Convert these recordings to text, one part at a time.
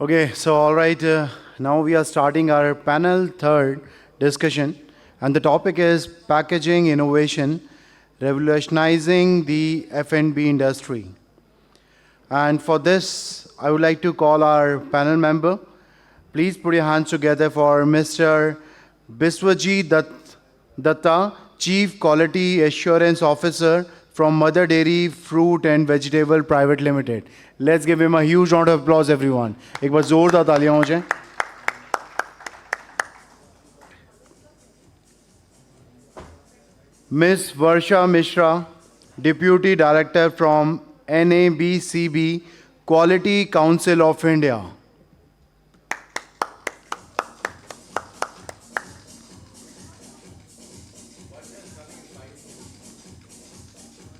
Okay, so all right, now we are starting our panel third discussion, and the topic is packaging innovation, revolutionizing the F&B industry. And for this, I would like to call our panel member. Please put your hands together for Mr. Biswajit Dutta, Chief Quality Assurance Officer from Mother Dairy Fruit and Vegetable Private Limited. Let's give him a huge round of applause, everyone. एक बार जोरदार तालियां हो जाएं. Ms. Varsha Mishra, Deputy Director from NABCB, Quality Council of India.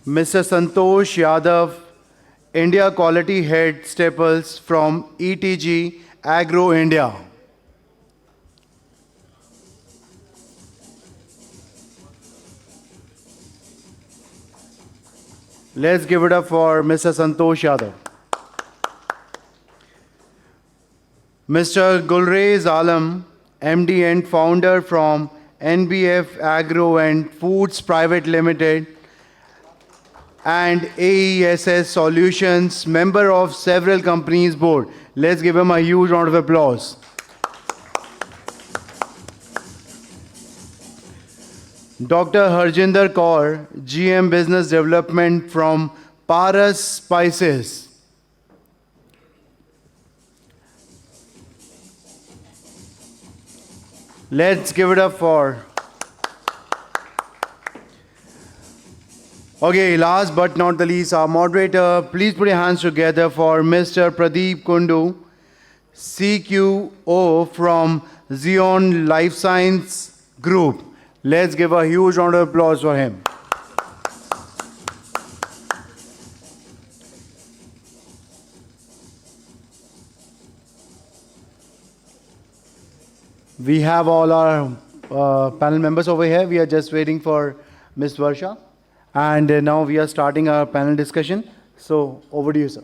Mr. Santosh Yadav, India Quality Head Staples from ETG AGRO India. Let's give it up for Mr. Santosh Yadav. Mr. Gulrez Alam, MD and founder from NBF Agro and Foods Private Limited and AESS Solutions, member of several companies board. Let's give him a huge round of applause. Dr. Harjinder Kaur, GM Business Development from Paras Spices. Let's give it up for. Okay, last but not the least, our moderator, please put your hands together for Mr. Pradip Kundu, CQAO from Zeon Lifescience Group. Let's give a huge round of applause for him. We have all our panel members over here. We are just waiting for Ms. Varsha. And now we are starting our panel discussion. So over to you, sir.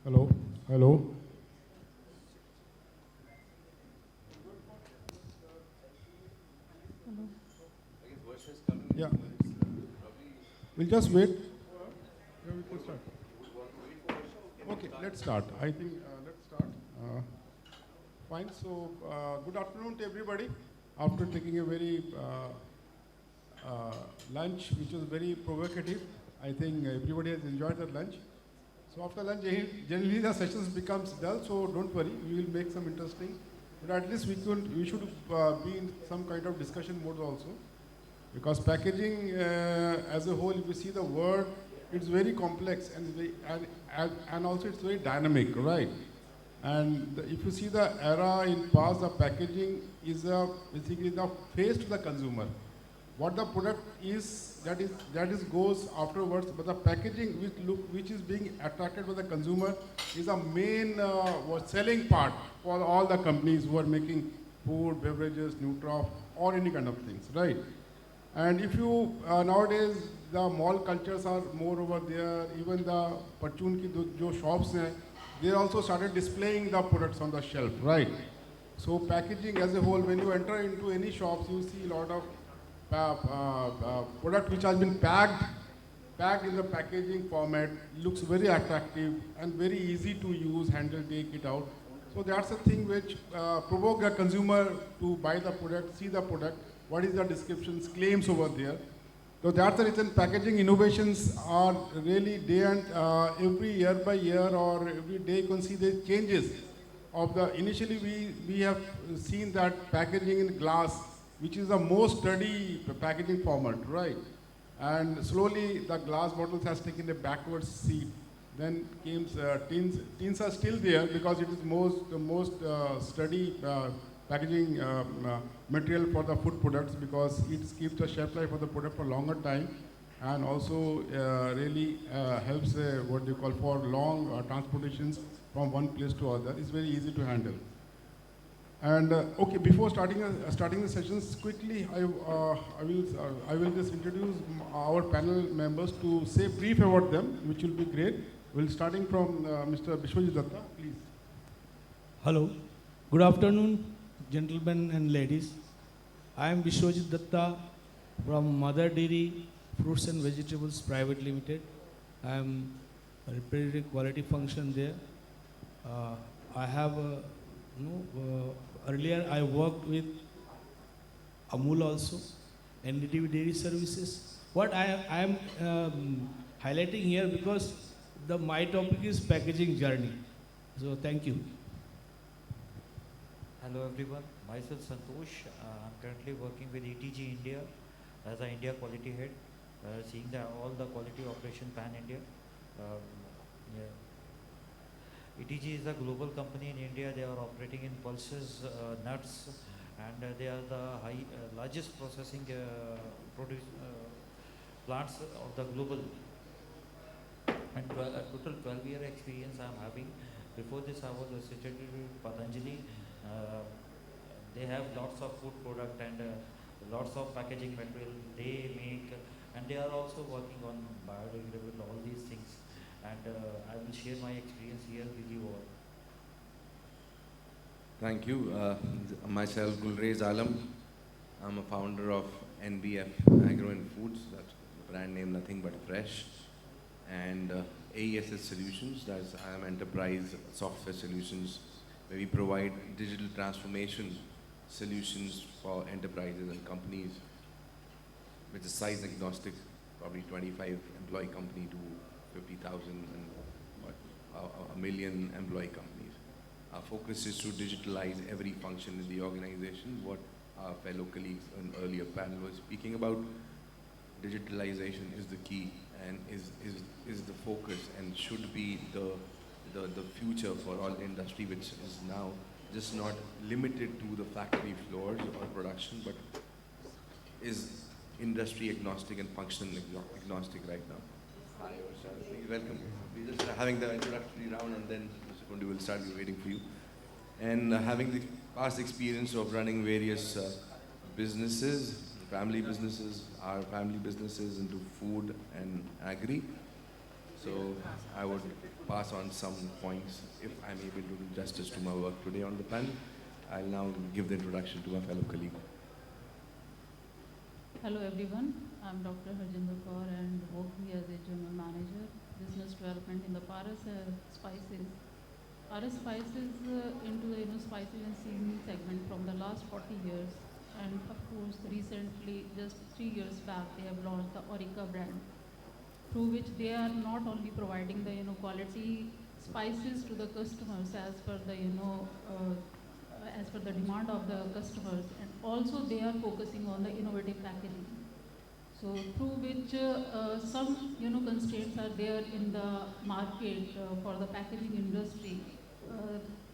Hello. Hello. Yeah. We'll just wait. Yeah, we can start. Okay, let's start. I think let's start. Fine. So, good afternoon to everybody. After taking a very lunch, which was very provocative, I think everybody has enjoyed their lunch. So after lunch, generally the sessions becomes dull. So don't worry, we will make some interesting. But at least we should be in some kind of discussion mode also. Because packaging as a whole, if you see the word, it's very complex and also it's very dynamic, right? And if you see the era in past, the packaging is basically the face to the consumer. What the product is, that is goes afterwards, but the packaging which is being attracted by the consumer is a main selling part for all the companies who are making food, beverages, nutra, or any kind of things, right? And if you, nowadays, the mall cultures are more over there, even the Pachun ki jo shops hai, they also started displaying the products on the shelf, right? So packaging as a whole, when you enter into any shops, you see a lot of product which has been packed in the packaging format, looks very attractive and very easy to use, handle, take it out. So that's the thing which provoke the consumer to buy the product, see the product, what is the descriptions, claims over there. So that's the reason packaging innovations are really day and every year by year or every day you can see the changes of the, initially we have seen that packaging in glass, which is the most sturdy packaging format, right? And slowly the glass bottles has taken a backward seat. Then came tins. Tins are still there because it is the most sturdy packaging material for the food products because it keeps the shelf life of the product for longer time and also really helps what you call for long transportations from one place to other. It's very easy to handle. And okay, before starting the sessions, quickly I will just introduce our panel members to say brief about them, which will be great. We'll starting from Mr. Biswajit Dutta, please. Hello, good afternoon, gentlemen and ladies. I am Biswajit Dutta from Mother Dairy Fruits and Vegetables Private Limited. I am representing quality function there. I have earlier I worked with Amul also, NDTV Dairy Services. What I am highlighting here because my topic is packaging journey. So thank you. Hello everyone, myself Santosh. I'm currently working with ETG India as an India quality head, seeing all the quality operation pan-India. ETG is a global company in India. They are operating in pulses, nuts, and they are the largest processing plants of the global. And total 12-year experience I'm having. Before this, I was associated with Patanjali. They have lots of food product and lots of packaging material they make, and they are also working on biodegradable, all these things. And I will share my experience here with you all. Thank you. Myself, Gulrez. I'm a founder of NBF Agro and Foods. That's the brand name, nothing but fresh. And AESS Solutions, that's I am enterprise software solutions, where we provide digital transformation solutions for enterprises and companies, which is size agnostic, probably 25 employee company to 50,000 and a million employee companies. Our focus is to digitalize every function in the organization. What our fellow colleagues in earlier panel was speaking about, digitalization is the key and is the focus and should be the future for all industry, which is now just not limited to the factory floors or production, but is industry agnostic and function agnostic right now. Hi, Varsha. Welcome. We're just having the introductory round and then Mr. Kundu will start waiting for you. And having the past experience of running various businesses, family businesses, our family businesses into food and agri. So I would pass on some points if I'm able to do justice to my work today on the panel. I'll now give the introduction to my fellow colleague. Hello everyone, I'm Dr. Harjinder Kaur and working as a General Manager, Business Development in the Paras Spices. Paras Spices into the spices and seasoning segment from the last 40 years, and of course recently, just 3 years back, they have launched the Orica brand, through which they are not only providing the quality spices to the customers as per the as per the demand of the customers, and also they are focusing on the innovative packaging. So through which some constraints are there in the market for the packaging industry,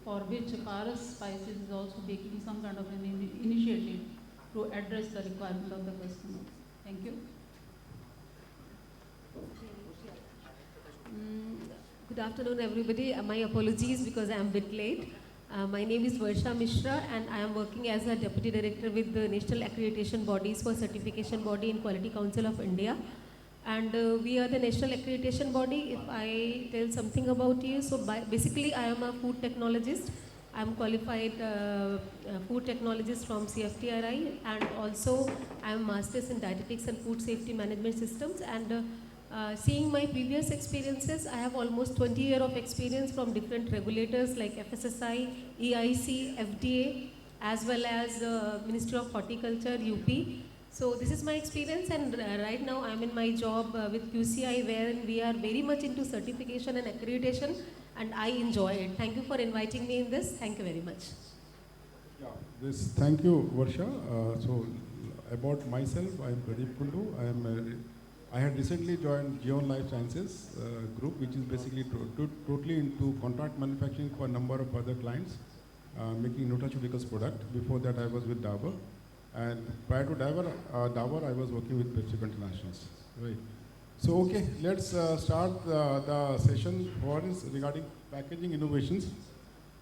for which Paras Spices is also taking some kind of an initiative to address the requirement of the customers. Thank you. Good afternoon, everybody. My apologies because I am a bit late. My name is Varsha Mishra, and I am working as a Deputy Director with the National Accreditation Bodies for Certification Body in Quality Council of India. And we are the National Accreditation Body. If I tell something about you, so basically I am a food technologist. I am qualified food technologist from CFTRI, and also I am Masters in Dietetics and Food Safety Management Systems. And seeing my previous experiences, I have almost 20 years of experience from different regulators like FSSai, EIC, FDA, as well as Ministry of Horticulture, UP. So this is my experience, and right now I'm in my job with QCI, where we are very much into certification and accreditation, and I enjoy it. Thank you for inviting me in this. Thank you very much. Yeah, thank you, Varsha. So about myself, I am Pradip Kundu. I had recently joined Zeon Lifesciences group, which is basically totally into contract manufacturing for a number of other clients, making nutraceuticals product. Before that, I was with Dabur. And prior to Dabur, I was working with PepsiCo Internationals. Right. So, okay, let's start the session for is regarding packaging innovations.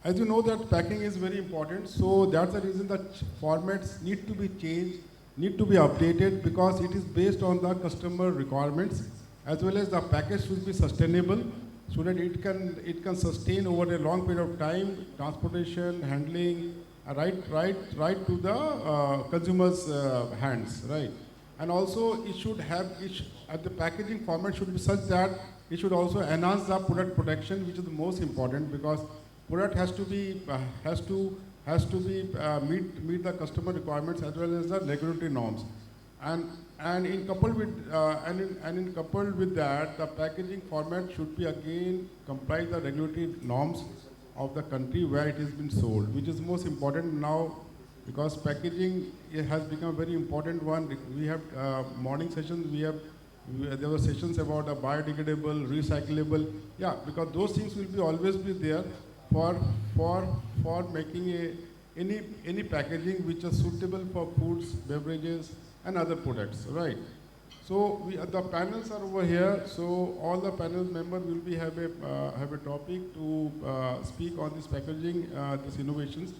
As you know that packing is very important, so that's the reason that formats need to be changed, need to be updated because it is based on the customer requirements as well as the package should be sustainable so that it can sustain over a long period of time, transportation, handling, right to the consumer's hands, right? And also it should have, the packaging format should be such that it should also enhance the product protection, which is the most important because product has to be meet the customer requirements as well as the regulatory norms, and in coupled with that, the packaging format should be again comply the regulatory norms of the country where it has been sold, which is most important now because packaging has become a very important one. We have morning sessions. There were sessions about a biodegradable, recyclable. Yeah, because those things will be always be there for making any packaging which is suitable for foods, beverages, and other products, right? So the panels are over here. So all the panel members will be have a topic to speak on this packaging, these innovations.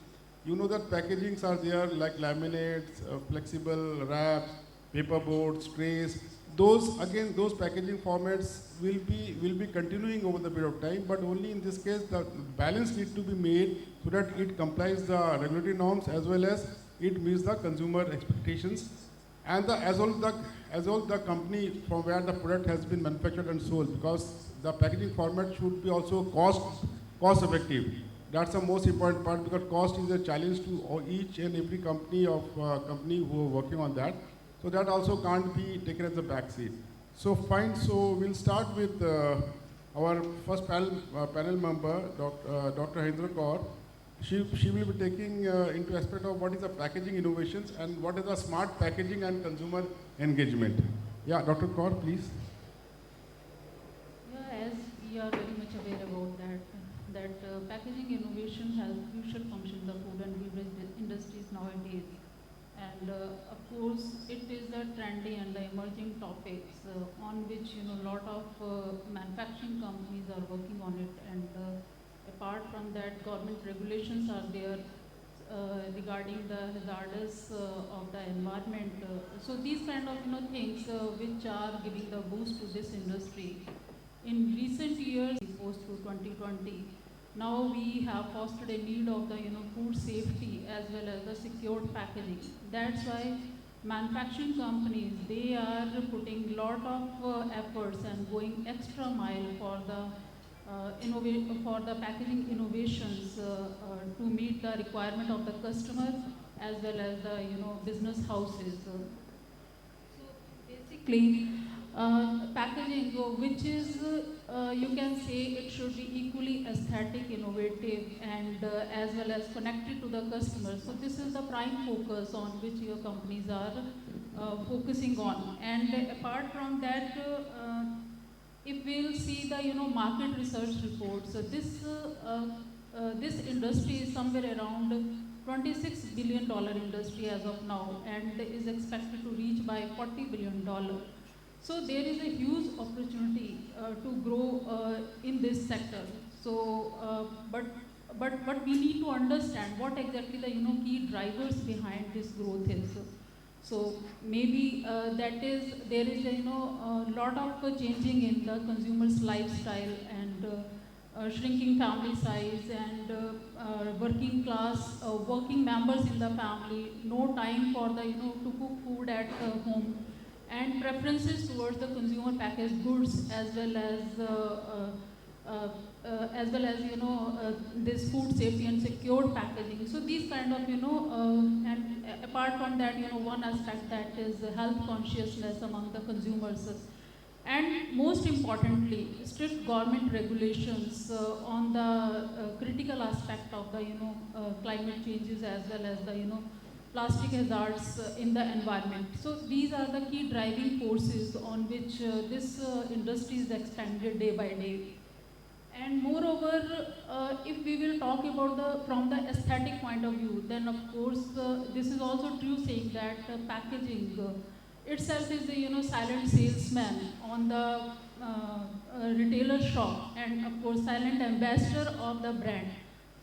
You know that packagings are there like laminates, flexible wraps, paperboards, trays. Those packaging formats will be continuing over the period of time, but only in this case the balance needs to be made so that it complies the regulatory norms as well as it meets the consumer expectations, and as well the company from where the product has been manufactured and sold, because the packaging format should be also cost effective. That's the most important part because cost is a challenge to each and every company who are working on that. So that also can't be taken as a backseat. So fine. So we'll start with our first panel member, Dr. Harjinder Kaur. She will be taking into aspect of what is the packaging innovations and what is the smart packaging and consumer engagement. Yeah, Dr. Kaur, please. Yeah, as we are very much aware about that packaging innovation has crucial function in the food and beverage industries nowadays. And of course, it is the trendy and the emerging topics on which a lot of manufacturing companies are working on it. And apart from that, government regulations are there regarding the hazardous of the environment. So these kind of things which are giving the boost to this industry. In recent years, post to 2020. Now we have fostered a need of the food safety as well as the secured packaging. That's why manufacturing companies, they are putting lot of efforts and going extra mile for the packaging innovations to meet the requirement of the customer as well as the business houses. So basically, packaging, which is, you can say it should be equally aesthetic, innovative, and as well as connected to the customer. So this is the prime focus on which your companies are focusing on. And apart from that, if we'll see the market research reports, this industry is somewhere around $26 billion industry as of now, and is expected to reach by $40 billion. So there is a huge opportunity to grow in this sector. So, but we need to understand what exactly the key drivers behind this growth is. So maybe there is a lot of changing in the consumer's lifestyle and shrinking family size and working class, working members in the family, no time for the to cook food at home, and preferences towards the consumer packaged goods as well as this food safety and secured packaging. So these kind of and apart from that, one aspect that is health consciousness among the consumers, and most importantly, strict government regulations on the critical aspect of the climate changes as well as the plastic hazards in the environment. So these are the key driving forces on which this industry is expanded day by day. And moreover, if we will talk about from the aesthetic point of view, then of course this is also true saying that packaging itself is a silent salesman on the retailer shop and of course silent ambassador of the brand.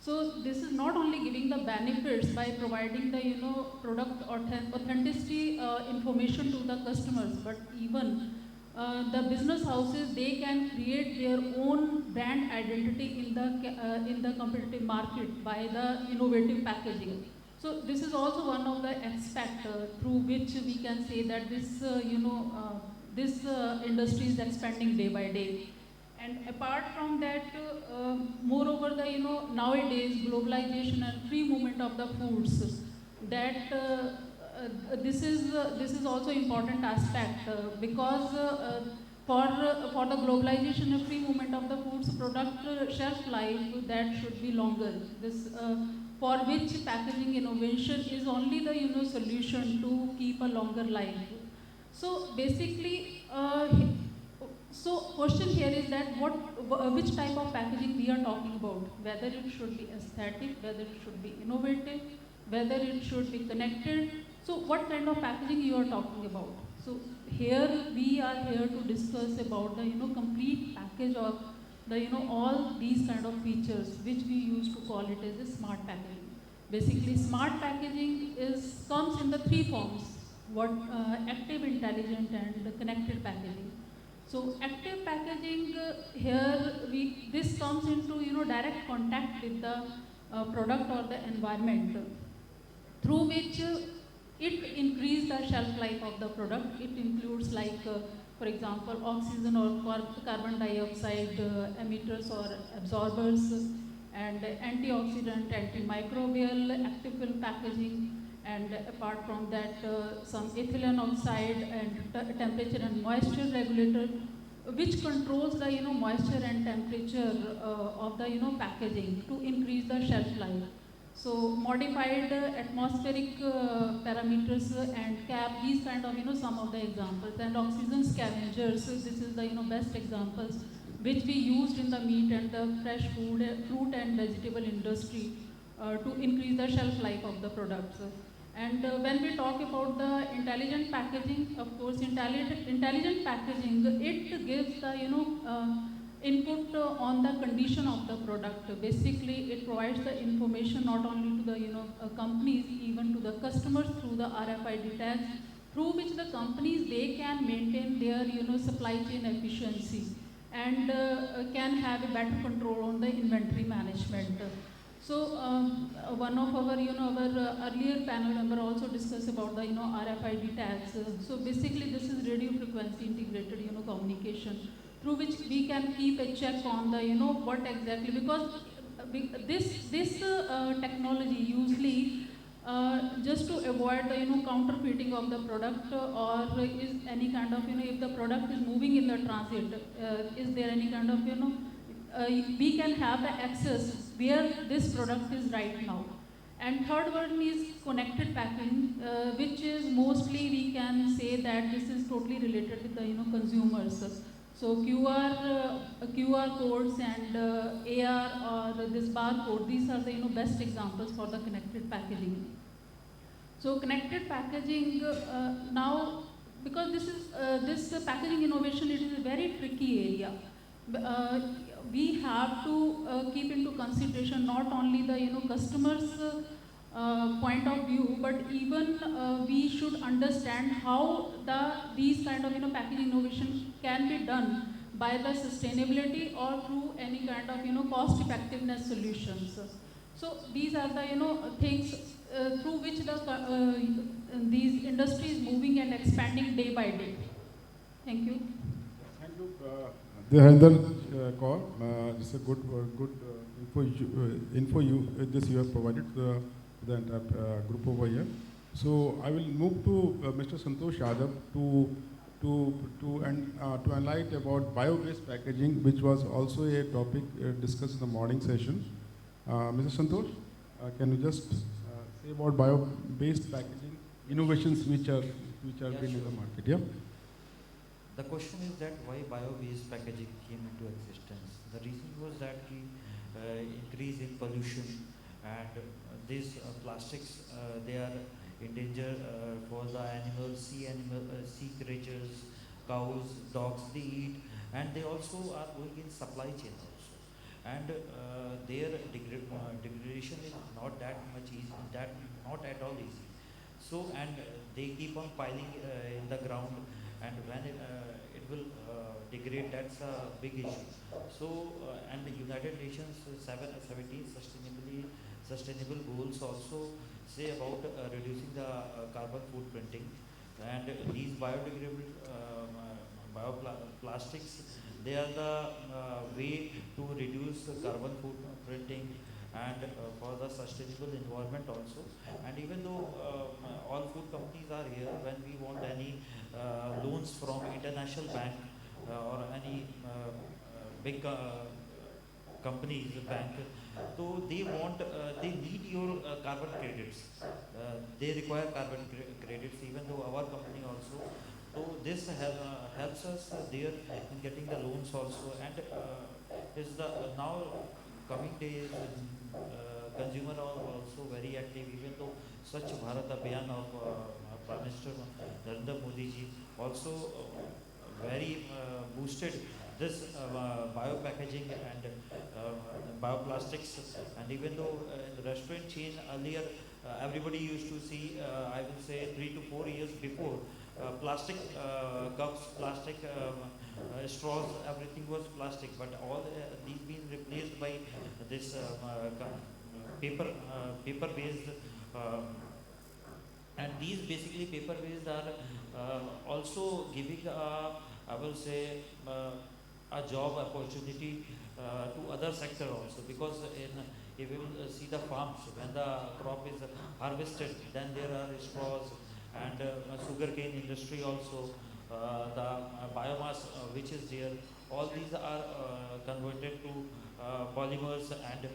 So this is not only giving the benefits by providing the product authenticity information to the customers, but even the business houses, they can create their own brand identity in the competitive market by the innovative packaging. So this is also one of the aspects through which we can say that this industry is expanding day by day. And apart from that, moreover, the nowadays globalization and free movement of the foods, that this is also important aspect because for the globalization and free movement of the foods product shelf life that should be longer. This for which packaging innovation is only the solution to keep a longer life. So basically. So question here is that which type of packaging we are talking about, whether it should be aesthetic, whether it should be innovative, whether it should be connected. So what kind of packaging you are talking about? So here we are here to discuss about the complete package of the all these kind of features which we used to call it as a smart packaging. Basically smart packaging comes in the three forms: active, intelligent, and connected packaging. So active packaging this comes into direct contact with the product or the environment, through which it increases the shelf life of the product. It includes like for example oxygen or carbon dioxide emitters or absorbers, and antioxidant, antimicrobial, active film packaging. And apart from that, some ethylene oxide and temperature and moisture regulator, which controls the moisture and temperature of the packaging to increase the shelf life. So modified atmospheric parameters and cap, these kind of some of the examples. And oxygen scavengers, so this is the best examples which we used in the meat and the fresh fruit and vegetable industry to increase the shelf life of the products. And when we talk about the intelligent packaging, of course, intelligent packaging, it gives the input on the condition of the product. Basically, it provides the information not only to the companies, even to the customers through the RFID tags, through which the companies, they can maintain their supply chain efficiency and can have a better control on the inventory management. So one of our our earlier panel member also discussed about the RFID tags. So basically this is radio frequency integrated communication, through which we can keep a check on the what exactly, because this technology usually just to avoid the counterfeiting of the product, or is any kind of if the product is moving in the transit, is there any kind of we can have the access where this product is right now. And third one is connected packaging, which is mostly we can say that this is totally related with the consumers. So QR codes and AR or this barcode, these are the best examples for the connected packaging. So connected packaging now, because this packaging innovation, it is a very tricky area. We have to keep into consideration not only the customers' point of view, but even we should understand how these kind of packaging innovation can be done by the sustainability or through any kind of cost effectiveness solutions. So these are the things through which these industries moving and expanding day by day. Thank you. Thank you. Harjinder, Kaur, this is a good info you have provided to the entire group over here. So I will move to Mr. Santosh Yadav to enlighten about bio-based packaging, which was also a topic discussed in the morning session. Mr. Santosh, can you just say about bio-based packaging innovations which are being in the market? Yeah. The question is that why bio-based packaging came into existence. The reason was that the increase in pollution, and these plastics, they are in danger for the animals, sea creatures, cows, dogs, they eat and they also are going in supply chain also, and their degradation is not that much easy, that not at all easy. So, and they keep on piling in the ground, and when it will degrade, that's a big issue. So, and the United Nations 17 sustainable goals also say about reducing the carbon footprinting, and these biodegradable bioplastics, they are the way to reduce carbon footprinting and for the sustainable environment also. And even though all food companies are here, when we want any loans from international bank or any big companies, bank, so they want, they need your carbon credits. They require carbon credits, even though our company also. So this helps us there in getting the loans also, and is the now coming days, consumer are also very active, even though Swachh Bharat Abhiyan of Prime Minister Narendra Modi ji also very boosted this biopackaging and bioplastics. And even though in the restaurant chain earlier, everybody used to see, I will say 3 to 4 years before, plastic cups, plastic straws, everything was plastic, but all these being replaced by this paper-based, and these basically paper-based are also giving I will say a job opportunity to other sector also, because if you will see the farms, when the crop is harvested, then there are straws, and sugarcane industry also, the biomass which is there, all these are converted to polymers, and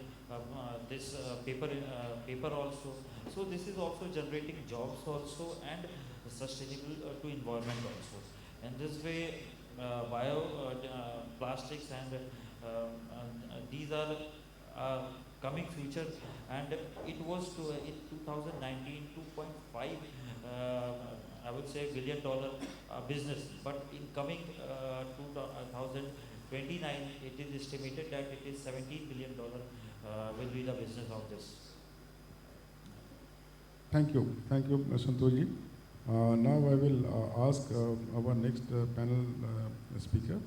this paper also. So this is also generating jobs also, and sustainable to environment also. And this way, plastics and these are coming future, and it was to in 2019 2.5 I would say $1 billion business, but in coming 2029 it is estimated that it is $17 billion will be the business of this. Thank you, Santosh. Now I will ask our next panel speaker,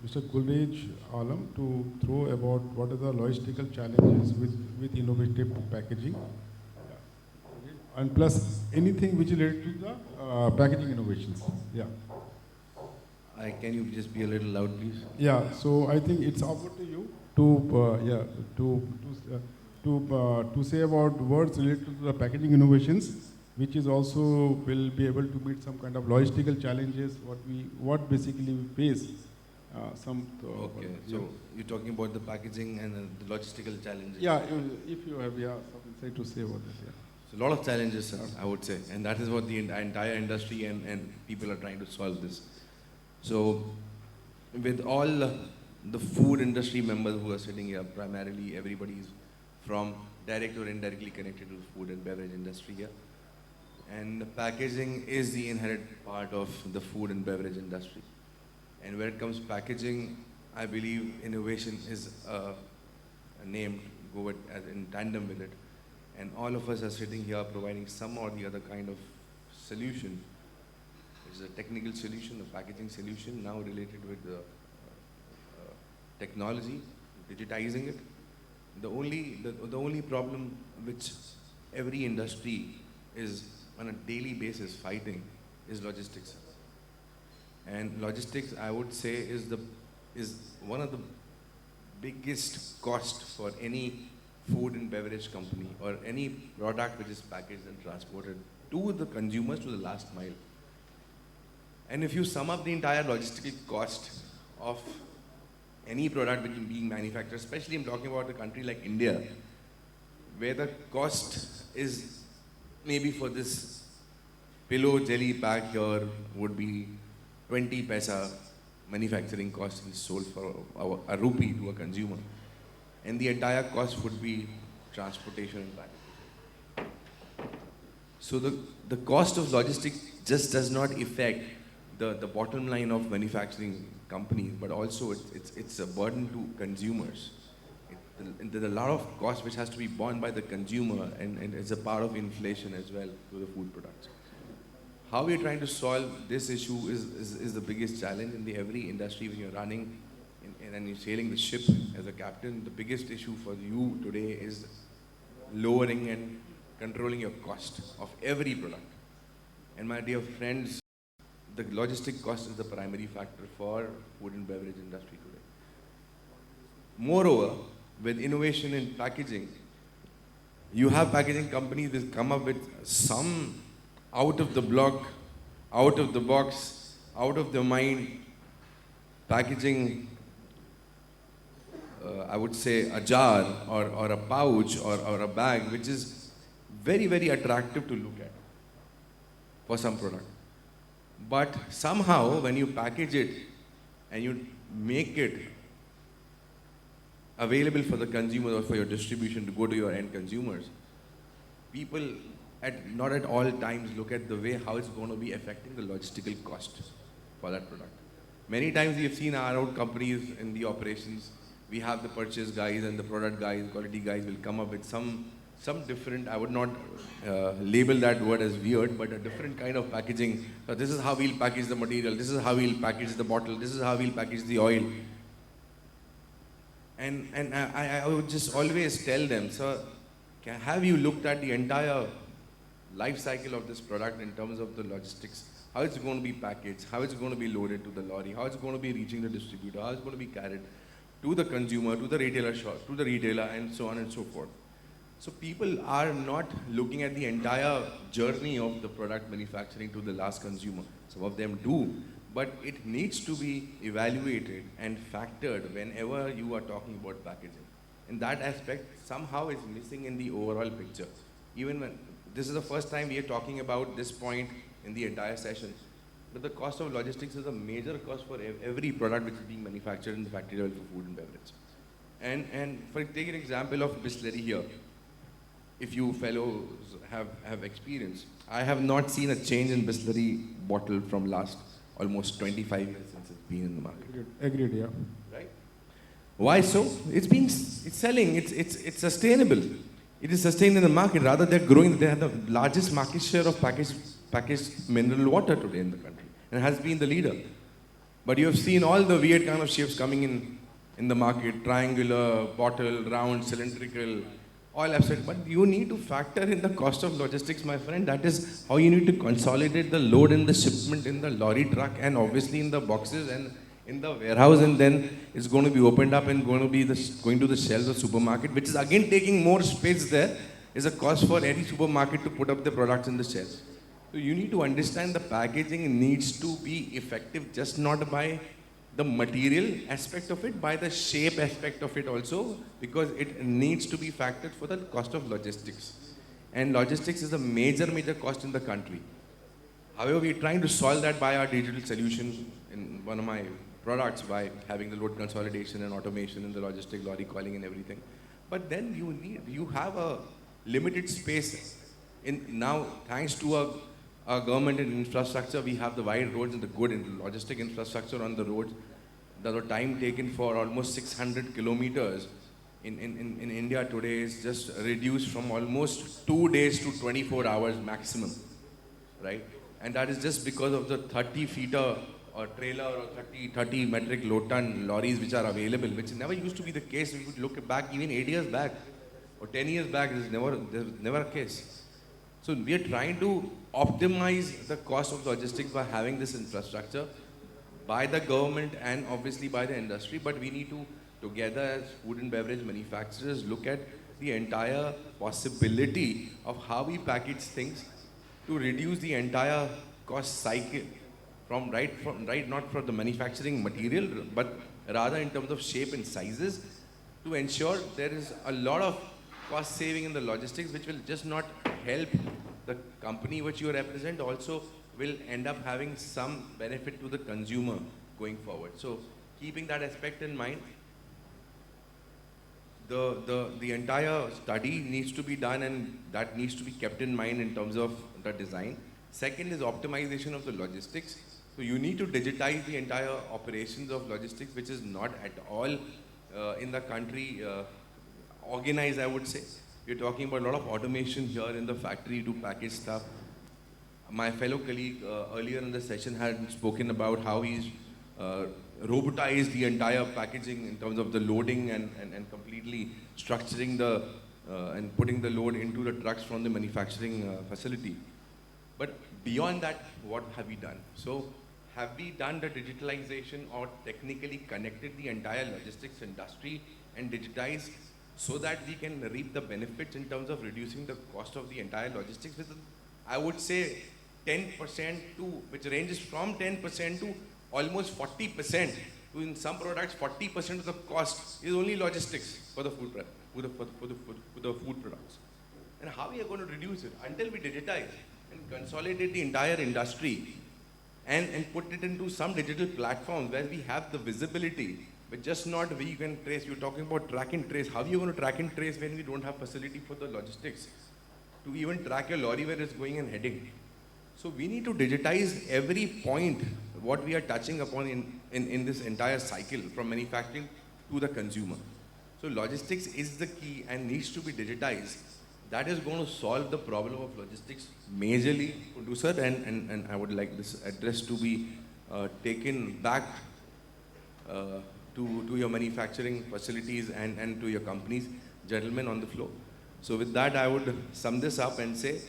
Mr. Gulrez Alam, to throw about what are the logistical challenges with innovative packaging, and plus anything which is related to the packaging innovations. Yeah. Can you just be a little loud, please? Yeah. So I think it's over to you to say about words related to the packaging innovations, which is also will be able to meet some kind of logistical challenges what basically we face. Okay, so you're talking about the packaging and the logistical challenges. Yeah, if you have something to say about that. Yeah. So a lot of challenges, sir, I would say, and that is what the entire industry and people are trying to solve this. So with all the food industry members who are sitting here, primarily everybody is from direct or indirectly connected to the food and beverage industry here. And packaging is the inherent part of the food and beverage industry. And when it comes to packaging, I believe innovation is a name to go in tandem with it. And all of us are sitting here providing some or the other kind of solution. It's a technical solution, a packaging solution, now related with the technology, digitizing it. The only problem which every industry is on a daily basis fighting is logistics. And logistics, I would say, is one of the biggest cost for any food and beverage company or any product which is packaged and transported to the consumers to the last mile. And if you sum up the entire logistical cost of any product which is being manufactured, especially I'm talking about a country like India, where the cost is maybe for this pillow jelly pack here would be 20 paisa manufacturing cost is sold for a rupee to a consumer. And the entire cost would be transportation and packaging. So the cost of logistics just does not affect the bottom line of manufacturing companies, but also it's a burden to consumers. There's a lot of cost which has to be borne by the consumer, and it's a part of inflation as well to the food products. How we're trying to solve this issue is the biggest challenge in every industry when you're running and you're sailing the ship as a captain. The biggest issue for you today is lowering and controlling your cost of every product. And my dear friends, the logistic cost is the primary factor for food and beverage industry today. Moreover, with innovation in packaging, you have packaging companies that come up with some out of the block, out of the box, out of the mind packaging, I would say a jar or a pouch or a bag, which is very, very attractive to look at for some product. But somehow when you package it and you make it available for the consumer or for your distribution to go to your end consumers, people not at all times look at the way how it's going to be affecting the logistical cost for that product. Many times we have seen our own companies in the operations, we have the purchase guys and the product guys, quality guys will come up with some different, I would not label that word as weird, but a different kind of packaging. So this is how we'll package the material, this is how we'll package the bottle, this is how we'll package the oil. And I would just always tell them, sir, have you looked at the entire life cycle of this product in terms of the logistics? How it's going to be packaged, how it's going to be loaded to the lorry, how it's going to be reaching the distributor, how it's going to be carried to the consumer, to the retailer shop, to the retailer, and so on and so forth. So people are not looking at the entire journey of the product manufacturing to the last consumer. Some of them do, but it needs to be evaluated and factored whenever you are talking about packaging. And that aspect somehow is missing in the overall picture. Even when this is the first time we are talking about this point in the entire session, but the cost of logistics is a major cost for every product which is being manufactured in the factory level for food and beverage. And for take an example of Bisleri here, if you fellows have experience, I have not seen a change in Bisleri bottle from last almost 25 years since it's been in the market. Agreed, yeah. Right? Why so? It's selling, it's sustainable. It is sustained in the market. Rather, they're growing. They have the largest market share of packaged mineral water today in the country, and has been the leader. But you have seen all the weird kind of shapes coming in the market: triangular, bottle, round, cylindrical, all abstract. But you need to factor in the cost of logistics, my friend. That is how you need to consolidate the load in the shipment in the lorry truck, and obviously in the boxes and in the warehouse, and then it's going to be opened up and going to the shelves of supermarket, which is again taking more space. There is a cost for any supermarket to put up the products in the shelves. So you need to understand the packaging needs to be effective, just not by the material aspect of it, by the shape aspect of it also, because it needs to be factored for the cost of logistics. And logistics is a major cost in the country. However, we are trying to solve that by our digital solution in one of my products, by having the load consolidation and automation in the logistic lorry calling and everything. But then you have a limited space. Now, thanks to our government and infrastructure, we have the wide roads and the good logistic infrastructure on the roads. The time taken for almost 600 kilometers in India today is just reduced from almost 2 days to 24 hours maximum, right? And that is just because of the 30-feeter or trailer or 30 metric load ton lorries which are available, which never used to be the case. We would look back even 8 years back or 10 years back, there's never a case. So we are trying to optimize the cost of logistics by having this infrastructure by the government and obviously by the industry, but we need to, together as food and beverage manufacturers, look at the entire possibility of how we package things to reduce the entire cost cycle not from the manufacturing material, but rather in terms of shape and sizes, to ensure there is a lot of cost saving in the logistics, which will just not help the company which you represent, also will end up having some benefit to the consumer going forward. So keeping that aspect in mind, the entire study needs to be done, and that needs to be kept in mind in terms of the design. Second is optimization of the logistics. So you need to digitize the entire operations of logistics, which is not at all in the country organized, I would say. We're talking about a lot of automation here in the factory to package stuff. My fellow colleague earlier in the session had spoken about how he's robotized the entire packaging in terms of the loading and completely structuring the and putting the load into the trucks from the manufacturing facility. But beyond that, what have we done? So have we done the digitalization or technically connected the entire logistics industry and digitized so that we can reap the benefits in terms of reducing the cost of the entire logistics with, I would say, 10% to, which ranges from 10% to almost 40%. To in some products, 40% of the cost is only logistics for the food products. And how we are going to reduce it until we digitize and consolidate the entire industry and put it into some digital platforms where we have the visibility, but just not where you can trace. You're talking about track and trace. How are you going to track and trace when we don't have facility for the logistics to even track your lorry where it's going and heading? So we need to digitize every point what we are touching upon in this entire cycle from manufacturing to the consumer. So logistics is the key and needs to be digitized. That is going to solve the problem of logistics majorly, Kundu sir, and I would like this address to be taken back to your manufacturing facilities and to your companies, gentlemen on the floor. So with that, I would sum this up and say,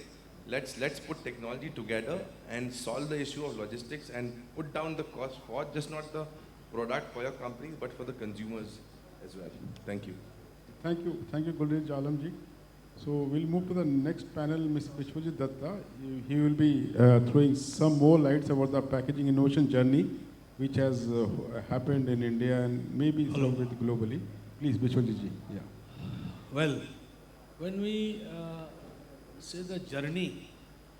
let's put technology together and solve the issue of logistics and put down the cost for just not the product for your companies, but for the consumers as well. Thank you. Thank you, Gulrez Alamji. So we'll move to the next panel, Mr. Biswajit Dutta. He will be throwing some more lights about the packaging innovation journey, which has happened in India and maybe some of it globally. Please, Biswajit ji. Yeah. Well, when we say the journey,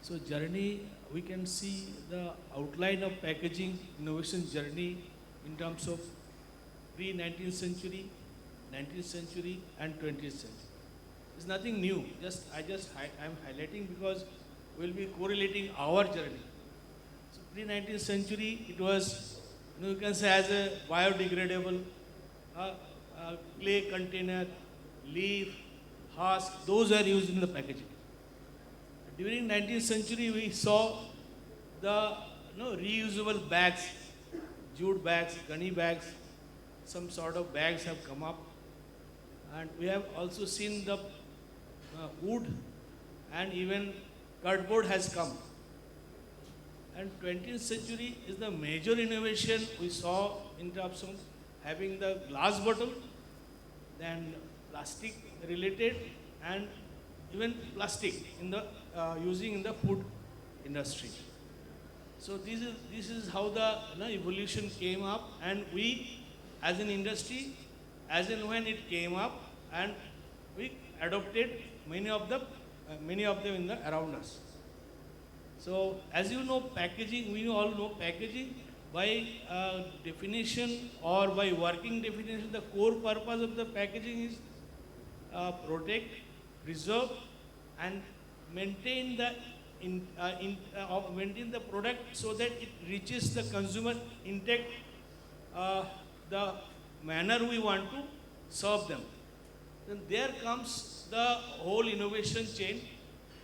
so journey, we can see the outline of packaging innovation journey in terms of pre-19th century, 19th century, and 20th century. It's nothing new. I'm highlighting because we'll be correlating our journey. So pre-19th century, it was, you can say, as a biodegradable clay container, leaf, husk. Those are used in the packaging. During 19th century, we saw the reusable bags, jute bags, gunny bags, some sort of bags have come up. And we have also seen the wood and even cardboard has come. And 20th century is the major innovation we saw in terms of having the glass bottle, then plastic related, and even plastic in the using in the food industry. So this is how the evolution came up, and we as an industry, as and when it came up, and we adopted many of them in the around us. So as you know, packaging, we all know packaging by definition or by working definition, the core purpose of the packaging is protect, preserve, and maintain the maintain the product so that it reaches the consumer intact the manner we want to serve them. Then there comes the whole innovation chain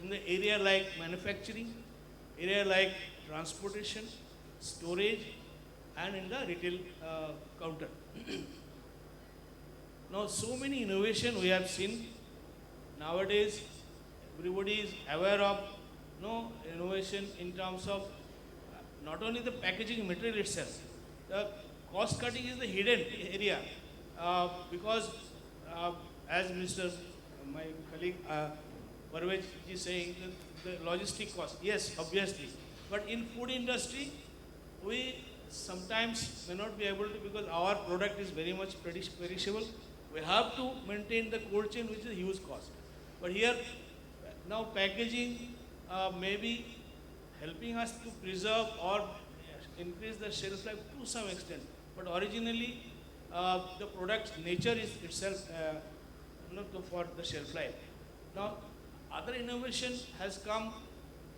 in the area like manufacturing, area like transportation, storage, and in the retail counter. Now, so many innovation we have seen. Nowadays, everybody is aware of innovation in terms of not only the packaging material itself. The cost cutting is the hidden area because as my colleague Parvej is saying, the logistic cost, yes, obviously. But in food industry, we sometimes may not be able to, because our product is very much perishable. We have to maintain the cold chain, which is a huge cost. But here, now packaging may be helping us to preserve or increase the shelf life to some extent. But originally, the product's nature is itself for the shelf life. Now, other innovation has come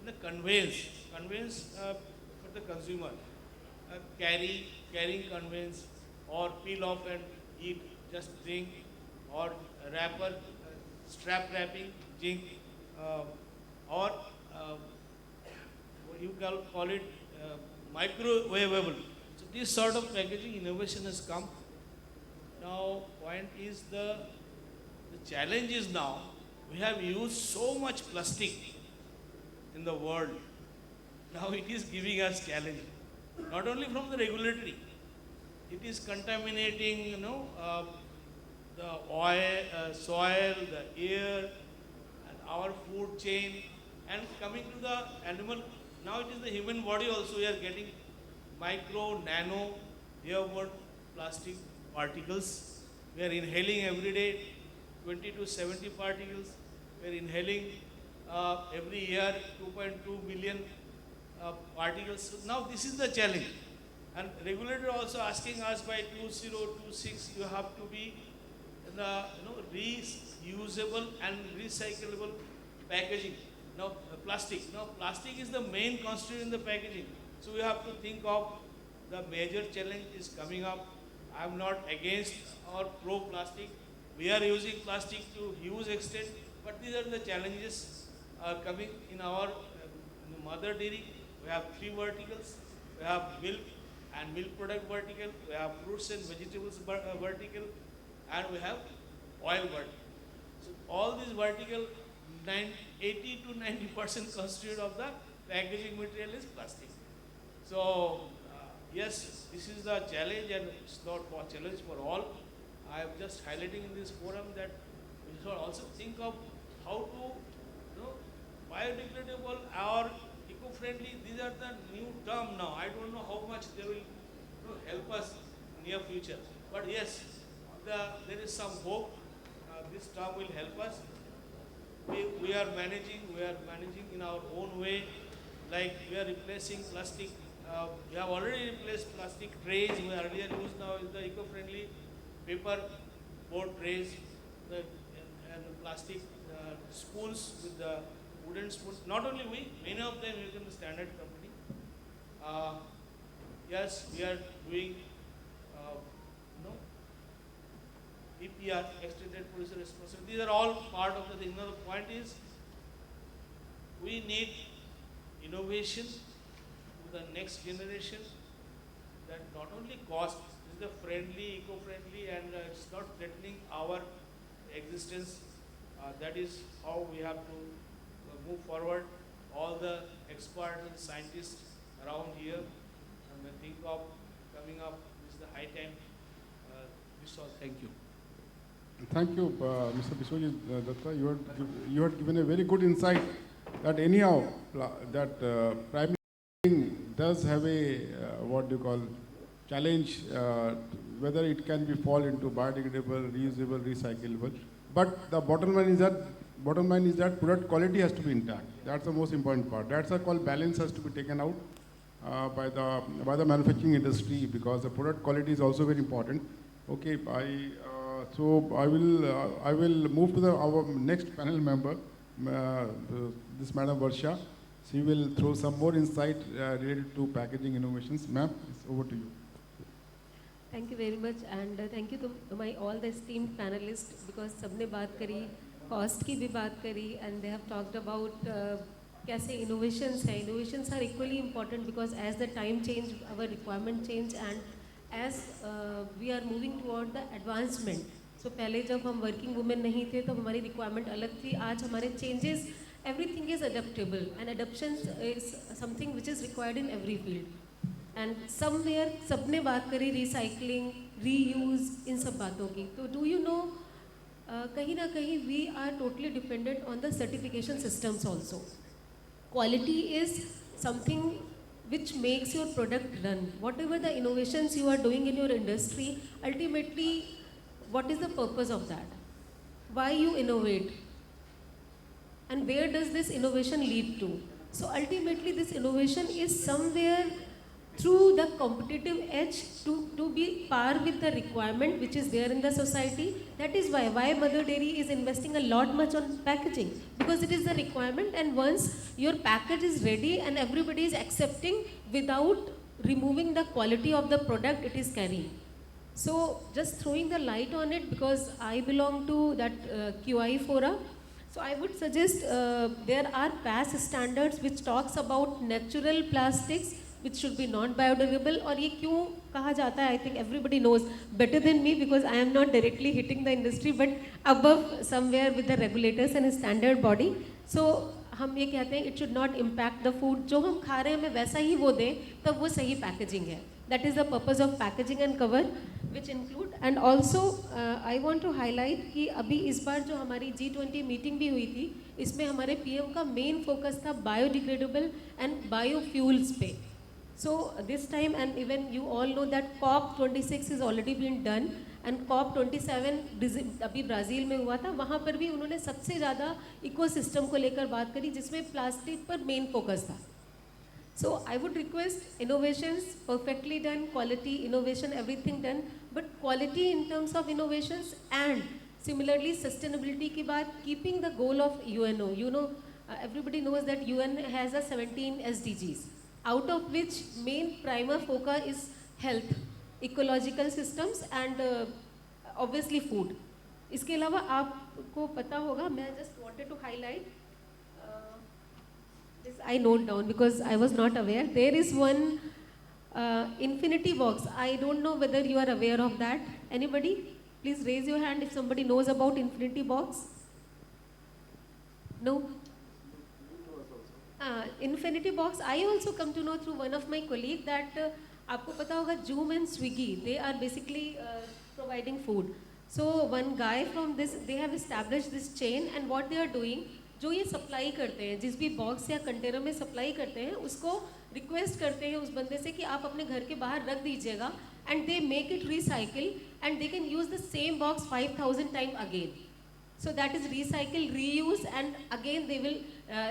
in the conveyance for the consumer. carrying conveyance, or peel off and eat, just drink, or wrapper, strap wrapping, jink, or what you call it microwavable. So this sort of packaging innovation has come. Now, point is the challenge is now we have used so much plastic in the world. Now it is giving us challenge, not only from the regulatory. It is contaminating, the oil, soil, the air, and our food chain, and coming to the animal. Now it is the human body also. We are getting micro, nano, airborne plastic particles. We are inhaling every day 20 to 70 particles. We are inhaling every year 2.2 billion particles. So now this is the challenge. And regulator also asking us by 2026 you have to be the reusable and recyclable packaging. Now plastic. Now plastic is the main constituent in the packaging. So we have to think of the major challenge is coming up. I am not against or pro plastic. We are using plastic to huge extent, but these are the challenges coming in our mother dairy. We have 3 verticals. We have milk and milk product vertical. We have fruits and vegetables vertical, and we have oil vertical. So all these vertical, 80 to 90% constitute of the packaging material is plastic. So yes, this is the challenge, and it's not a challenge for all. I am just highlighting in this forum that we should also think of how to, biodegradable or eco-friendly. These are the new term now. I don't know how much they will help us in near future. But yes, there is some hope. This term will help us. We are managing in our own way. Like we are replacing plastic. We have already replaced plastic trays. We earlier used, now is the eco-friendly paper board trays, and plastic spoons with the wooden spoons. Not only we, many of them using the standard company. Yes, we are doing, EPR, extended producer responsibility. These are all part of the thing. Now the point is, we need innovation to the next generation that not only cost, is the friendly, eco-friendly, and it's not threatening our existence. That is how we have to move forward. All the experts and scientists around here, and think of coming up. This is the high time. Thank you. Thank you, Mr. Biswajit Dutta. You had given a very good insight that anyhow, that primary does have a, challenge, whether it can be fall into biodegradable, reusable, recyclable. But the bottom line is that product quality has to be intact. That's the most important part. That's a called balance has to be taken out by the manufacturing industry, because the product quality is also very important. Okay, so I will move to our next panel member, this Madam Varsha. She will throw some more insight related to packaging innovations. Ma'am, it's over to you. Thank you very much, and thank you to my all the esteemed panelists, because सबने बात करी, cost की भी बात करी, and they have talked about कैसे innovations हैं. Innovations are equally important because as the time change, our requirement change, and as we are moving toward the advancement. So पहले जब हम working women नहीं थे, तब हमारी requirement अलग थी. आज हमारे changes, everything is adaptable, and adaptation is something which is required in every field. And somewhere सबने बात करी recycling, reuse, इन सब बातों की. तो do you know, कहीं ना कहीं we are totally dependent on the certification systems also. Quality is something which makes your product run. Whatever the innovations you are doing in your industry, ultimately, what is the purpose of that? Why you innovate? And where does this innovation lead to? So ultimately, this innovation is somewhere through the competitive edge to be par with the requirement which is there in the society. That is why Mother Dairy is investing a lot much on packaging, because it is the requirement, and once your package is ready and everybody is accepting without removing the quality of the product it is carrying. So just throwing the light on it, because I belong to that QI fora. So I would suggest there are PAS standards which talks about natural plastics which should be non-biodegradable. और ये क्यों कहा जाता है? I think everybody knows better than me, because I am not directly hitting the industry, but above somewhere with the regulators and a standard body. So हम ये कहते हैं it should not impact the food. जो हम खा रहे हैं हमें वैसा ही वो दें, तब वो सही packaging है. That is the purpose of packaging and cover, which include. And also I want to highlight कि अभी इस बार जो हमारी G20 मीटिंग भी हुई थी, इसमें हमारे PM का मेन फोकस था biodegradable and biofuels पे. So this time, and even you all know that COP26 is already been done, and COP27 अभी ब्राज़ील में हुआ था. वहाँ पर भी उन्होंने सबसे ज़्यादा इकोसिस्टम को लेकर बात करी, जिसमें प्लास्टिक पर मेन फोकस था. So I would request innovations perfectly done, quality, innovation, everything done, but quality in terms of innovations, and similarly sustainability की बात, keeping the goal of UNO. You know, everybody knows that UN has a 17 SDGs, out of which main primer focus is health, ecological systems, and obviously food. इसके अलावा आपको पता होगा, मैं just wanted to highlight. This I note down because I was not aware. There is one infinity box. I don't know whether you are aware of that. Anybody? Please raise your hand if somebody knows about infinity box. No? Infinity box, I also come to know through one of my colleagues that आपको पता होगा Zoom and Swiggy, they are basically providing food. So one guy from this, they have established this chain, and what they are doing, जो ये supply करते हैं, जिस भी box या कंटेनर में सप्लाई करते हैं, उसको रिक्वेस्ट करते हैं उस बंदे से कि आप अपने घर के बाहर रख दीजिएगा, and they make it recycle, and they can use the same box 5000 time again. So that is recycle, reuse, and again they will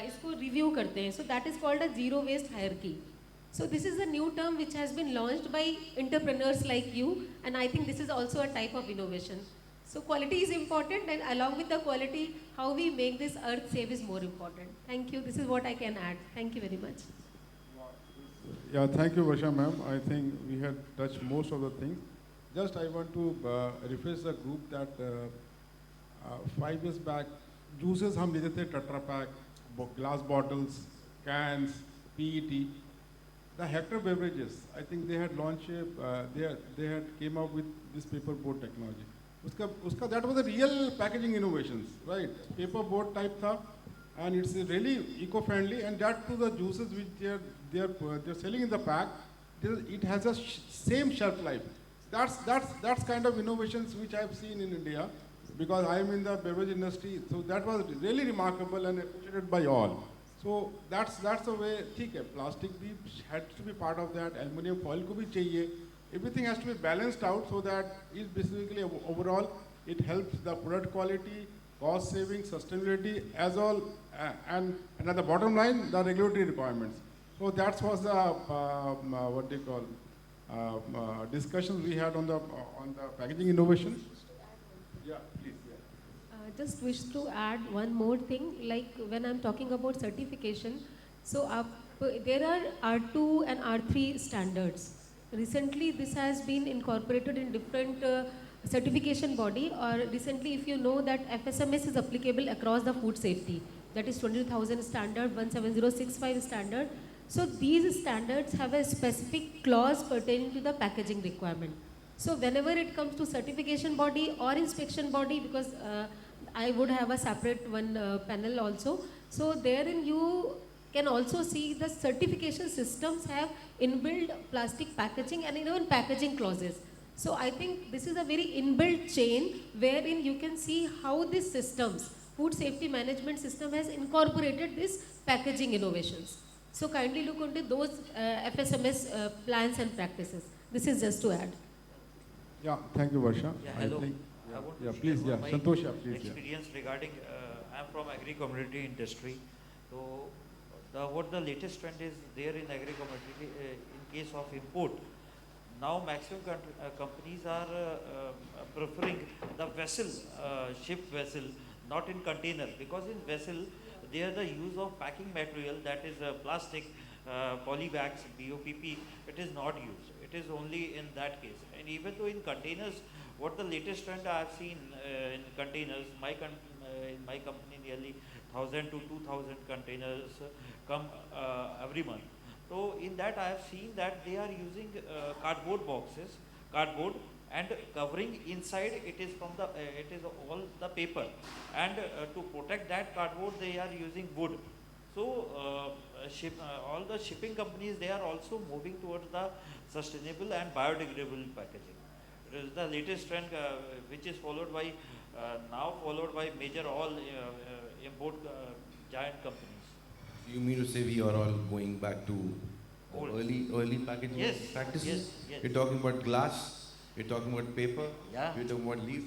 इसको रिव्यू करते हैं. So that is called a zero waste hierarchy. So this is a new term which has been launched by entrepreneurs like you, and I think this is also a type of innovation. So quality is important, and along with the quality, how we make this earth safe is more important. Thank you. This is what I can add. Thank you very much. Yeah, thank you, Varsha ma'am. I think we had touched most of the things. Just I want to refresh the group that 5 years back, juices हम लेते थे Tetra Pak, glass bottles, cans, PET. The Hector beverages, I think they had launched they had came up with this paper board technology. That was a real packaging innovations, right? Paper board type tha, and it's really eco-friendly, and that to the juices which they're selling in the pack, it has a same shelf life. That's kind of innovations which I've seen in India, because I am in the beverage industry. So that was really remarkable and appreciated by all. So that's the way. ठीक है, plastic भी had to be part of that. Aluminium foil को भी चाहिए. Everything has to be balanced out, so that is basically overall it helps the product quality, cost saving, sustainability as all, and at the bottom line the regulatory requirements. So that was the what they call discussions we had on the packaging innovation. Yeah, please. Just wish to add one more thing, like when I'm talking about certification, so there are R2 and R3 standards. Recently this has been incorporated in different certification body, or recently if you know that FSMS is applicable across the food safety, that is 20,000 standard, 17065 standard. So these standards have a specific clause pertaining to the packaging requirement. So whenever it comes to certification body or inspection body, because I would have a separate one panel also. So therein you can also see the certification systems have inbuilt plastic packaging and even packaging clauses. So I think this is a very inbuilt chain wherein you can see how these systems, food safety management system, has incorporated these packaging innovations. So kindly look into those FSMS plans and practices. This is just to add. Yeah, thank you, Varsha. Yeah, hello. I want to please, yeah, Santosh, please. Experience regarding, I'm from agri-commodity industry. So what the latest trend is there in agri-commodity in case of import. Now maximum companies are preferring the vessel, ship vessel, not in container, because in vessel there the use of packing material, that is plastic, poly bags, BOPP, it is not used. It is only in that case. And even though in containers, what the latest trend I have seen in containers, in my company nearly 1000 to 2000 containers come every month. So in that I have seen that they are using cardboard boxes, cardboard, and covering inside it is from the it is all the paper, and to protect that cardboard they are using wood. So all the shipping companies, they are also moving towards the sustainable and biodegradable packaging. It is the latest trend which is followed by now followed by major all import giant companies. You mean to say we are all going back to Old. early packaging Yes, practices? yes, yes. You're talking about glass, you're talking about paper, Yeah. you're talking about leaf,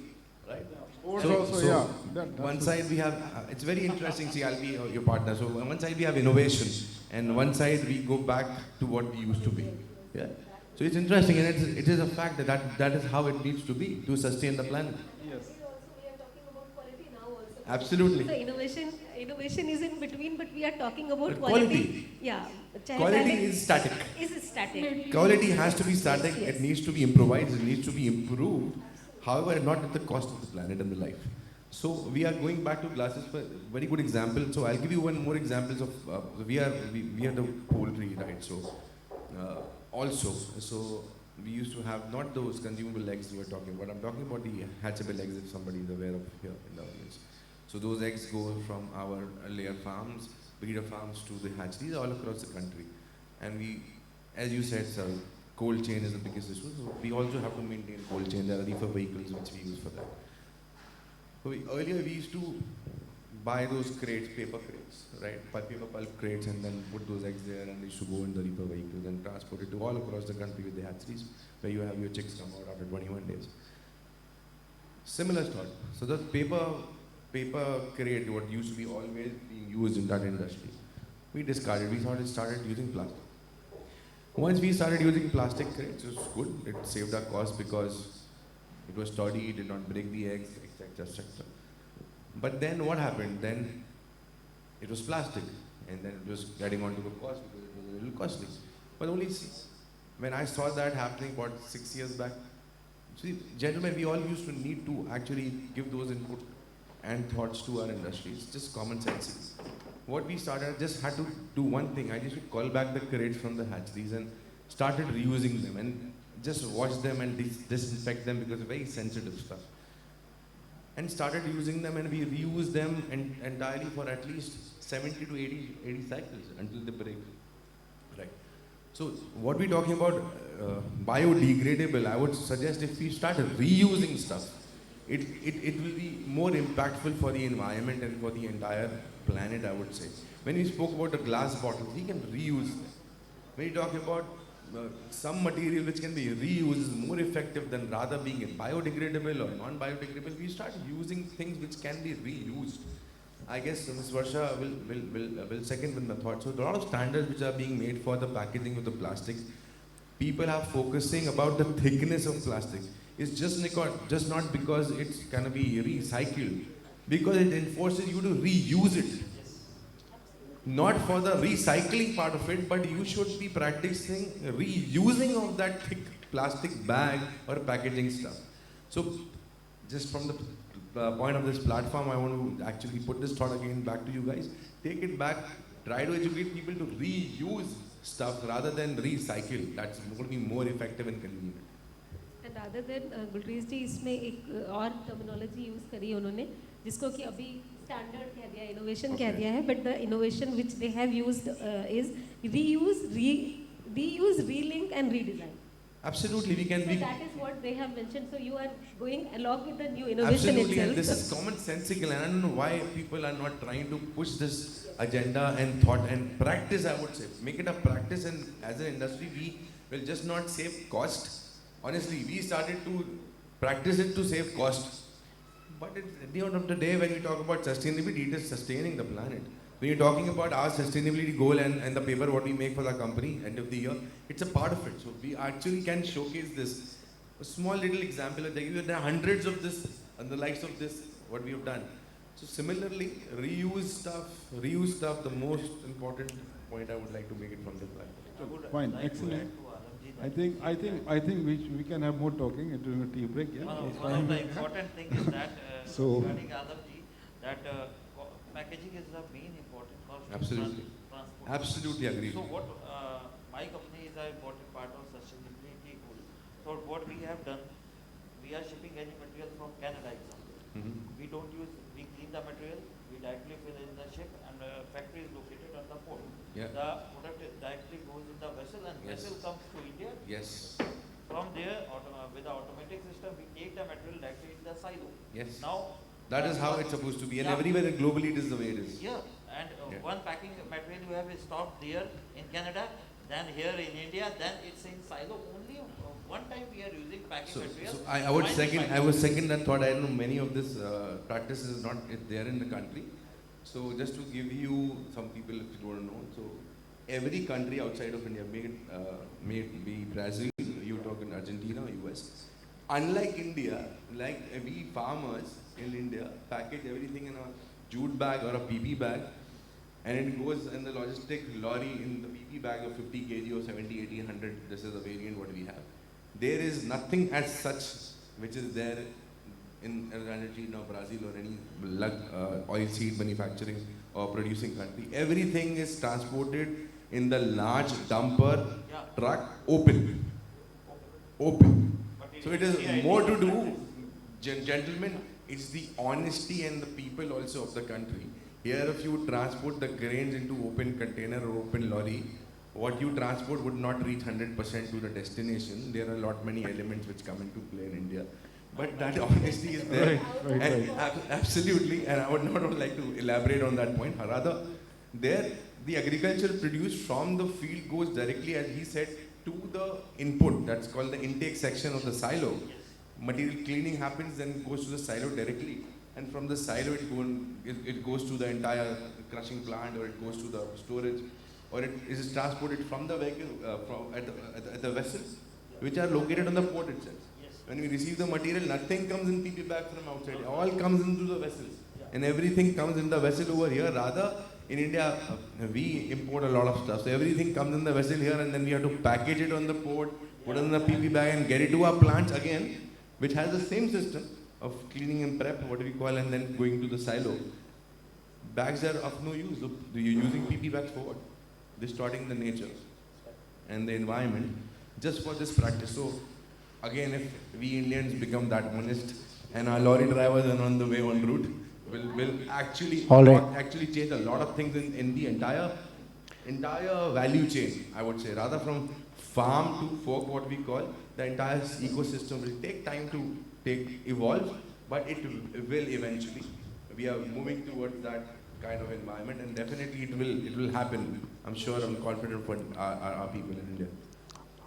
right? Oats So- also, so yeah. That's One good. side we have, it's very interesting, see, I'll be your partner. So on one side we have innovation, and one side we go back to what we used to be. Yeah. So it's interesting, and it is a fact that is how it needs to be to sustain the planet. Yes. We are talking about quality now also. Absolutely. So innovation is in between, but we are talking about But quality. quality. Yeah. Quality is static. Is static. Quality has to be static. Yes. It needs to be improvised. It needs to be improved. However, not at the cost of the planet and the life. So we are going back to glasses for a very good example. So I'll give you one more examples of we are the poultry, right? So also, so we used to have not those consumable eggs we were talking about. I'm talking about the hatchable eggs, if somebody is aware of here in the audience. So those eggs go from our layer farms, breeder farms to the hatcheries all across the country. And we, as you said, sir, cold chain is the biggest issue. So we also have to maintain cold chain. There are reefer vehicles which we use for that. So earlier we used to buy those crates, paper crates, right? Paper pulp crates, and then put those eggs there, and they used to go in the reefer vehicles and transport it to all across the country with the hatcheries, where you have your chicks come out after 21 days. Similar thought. So the paper crate, what used to be always being used in that industry, we discarded. We thought it started using plastic. Once we started using plastic crates, it was good. It saved our cost because it was sturdy, it did not break the eggs, etc., etc. But then what happened? Then it was plastic, and then it was getting onto the cost because it was a little costly. But only when I saw that happening about 6 years back, see, gentlemen, we all used to need to actually give those input and thoughts to our industry. It's just common sense. What we started, I just had to do one thing. I just call back the crates from the hatcheries and started reusing them and just wash them and disinfect them because it's very sensitive stuff. And started using them, and we reuse them entirely for at least 70 to 80 cycles until they break. Right. So what we're talking about, biodegradable, I would suggest if we start reusing stuff, it will be more impactful for the environment and for the entire planet, I would say. When we spoke about the glass bottles, we can reuse them. When you talk about some material which can be reused is more effective than rather being biodegradable or non-biodegradable, we start using things which can be reused. I guess Ms. Varsha will second with my thought. So there are a lot of standards which are being made for the packaging of the plastic. People are focusing about the thickness of plastic. It's just not because it's gonna be recycled, because it enforces you to reuse it. Not for the recycling part of it, but you should be practicing reusing of that thick plastic bag or packaging stuff. So just from the point of this platform, I want to actually put this thought again back to you guys. Take it back, try to educate people to reuse stuff rather than recycle. That's going to be more effective and convenient. And rather than Gulrez जी इसमें एक और terminology use करी उन्होंने जिसको कि अभी standard कह दिया, इनोवेशन कह दिया है, but the innovation which they have used is reuse, relink and redesign. Absolutely, we can. So that is what they have mentioned. So you are going along with the new innovation Absolutely, itself. and this is commonsensical, and I don't know why people are not trying to push this agenda and thought and practice. I would say, make it a practice, and as an industry, we will just not save cost. Honestly, we started to practice it to save cost. But at the end of the day, when we talk about sustainability, it is sustaining the planet. When you're talking about our sustainability goal and the paper what we make for the company end of the year, it's a part of it. So we actually can showcase this. A small little example, there are hundreds of this and the likes of this, what we have done. So similarly, reuse stuff, the most important point I would like to make it from the platform. Fine, excellent. I think we can have more talking during the tea break. Yeah. One of the important thing is that So- regarding Yadavji, that packaging is the main important cost. Absolutely. Transport. Absolutely agree. So what my company is an important part of sustainability goal. So what we have done, we are shipping any material from Canada, example. We don't use, we clean the material, we directly fill in the ship, and the factory is located on the port. Yeah. The product directly goes in the vessel, and Yes. vessel comes to India. Yes. From there, with the automatic system, we take the material directly in the silo. Yes. Now, That is how it's supposed to be, and Yeah. everywhere globally it is the way it is. yeah, and Yeah. one packing material you have is stopped there in Canada, then here in India, then it's in silo. Only one time we are using packing So, material. so I would second that thought. I know many of this practice is not there in the country. So just to give you some people if you don't know, so every country outside of India, may it be Brazil, you talk in Argentina, US. Unlike India, like we farmers in India package everything in a jute bag or a PP bag, and it goes in the logistic lorry in the PP bag of 50 kg or 70, 80, 100. This is the variant what we have. There is nothing as such which is there in Argentina or Brazil or any oil seed manufacturing or producing country. Everything is transported in the large dumper truck, open. So it is more to do, gentlemen, it's the honesty and the people also of the country. Here if you transport the grains into open container or open lorry, what you transport would not reach 100% to the destination. There are many elements which come into play in India. But that honesty is there. Right. Absolutely, and I would not like to elaborate on that point. Rather, there the agriculture produced from the field goes directly, as he said, to the input. That's called the intake section of the silo. Material cleaning happens, then goes to the silo directly. And from the silo, it goes to the entire crushing plant, or it goes to the storage, or it is transported from the vehicle, at the vessels, which are located on the port itself. When we receive the material, nothing comes in PP bag from outside. All comes into the vessels. And everything comes in the vessel over here. Rather, in India, we import a lot of stuff. So everything comes in the vessel here, and then we have to package it on the port, put it in the PP bag, and get it to our plants again, which has the same system of cleaning and prep, what we call, and then going to the silo. Bags are of no use. You're using PP bags for what? Distorting the nature and the environment just for this practice. So again, if we Indians become that honest and our lorry drivers are on the way on route, will actually actually change a lot of things in the entire value chain, I would say. Rather from farm to fork, what we call, the entire ecosystem will take time to evolve, but it will eventually. We are moving towards that kind of environment, and definitely it will happen. I'm sure, I'm confident for our people in India.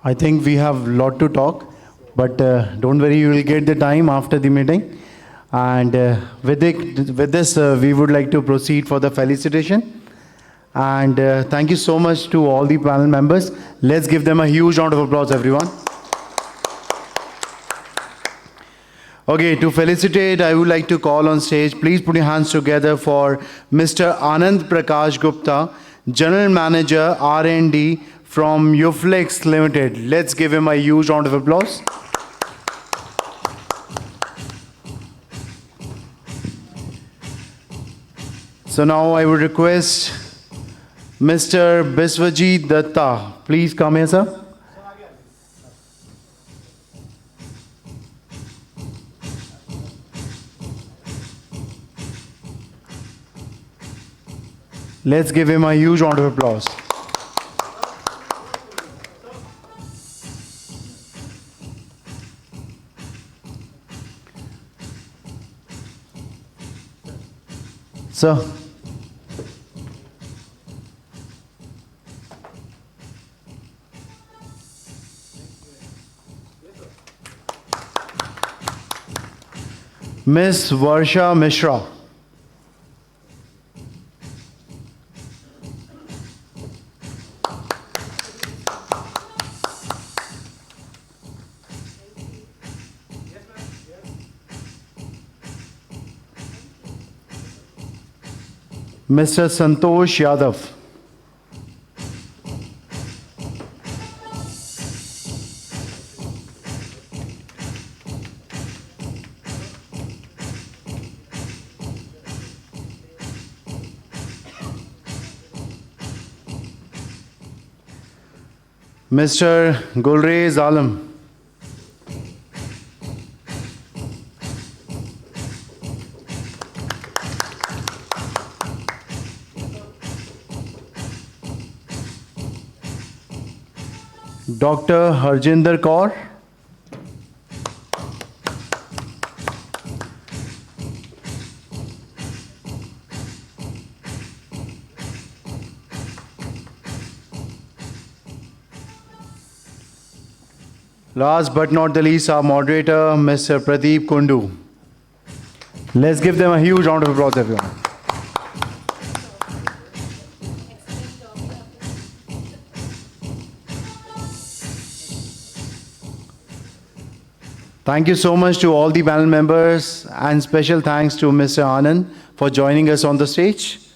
I think we have a lot to talk, but don't worry, you will get the time after the meeting. And with this, we would like to proceed for the felicitation. And thank you so much to all the panel members. Let's give them a huge round of applause, everyone. Okay, to felicitate, I would like to call on stage. Please put your hands together for Mr. Anand Prakash Gupta, General Manager R&D from Uflex Limited. Let's give him a huge round of applause. So now I would request Mr. Biswajit Dutta. Please come here, sir. Let's give him a huge round of applause. Sir. Miss Varsha Mishra. Mr. Santosh Yadav. Mr. Gulrez Alam. Dr. Harjinder Kaur. Last but not the least, our moderator, Mr. Pradip Kundu. Let's give them a huge round of applause, everyone. Thank you so much to all the panel members, and special thanks to Mr. Anand for joining us on the stage.